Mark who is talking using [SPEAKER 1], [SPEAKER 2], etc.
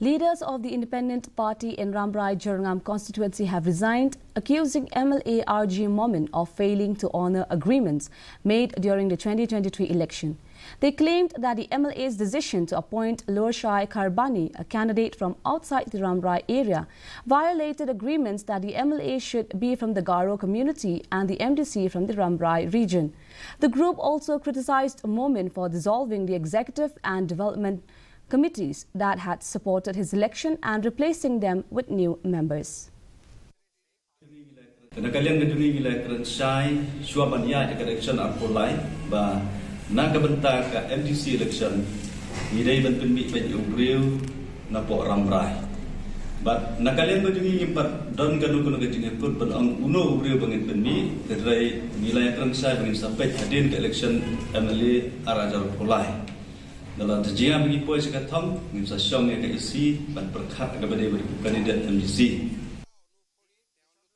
[SPEAKER 1] Leaders of the independent party in Rambrai constituency have resigned, accusing MLA RG Momin of failing to honour agreements made during the 2023 election. They claimed that the MLA's decision to appoint Lorshai Karbani, a candidate from outside the Rambrai area, violated agreements that the MLA should be from the Garo community and the MDC from the Rambrai region. The group also criticised Momin for dissolving the executive and development committees that had supported his election and replacing them with new members.
[SPEAKER 2] Nakalian gedungi wilayah Resigned suabania election apolai ba nakabenta ka MDC election idai bentun bi ben ubriu na po Rambrai ba nakalian gedungi impat don kanu kanu gedungi put ben ang uno ubriu bangin penmi kedrai wilayah Resigned bangin sampai hadin ke election MLA arajar polai dalam terjadi bagi polis katakan, misal syong yang keisi ban berkat kepada kandidat MDC.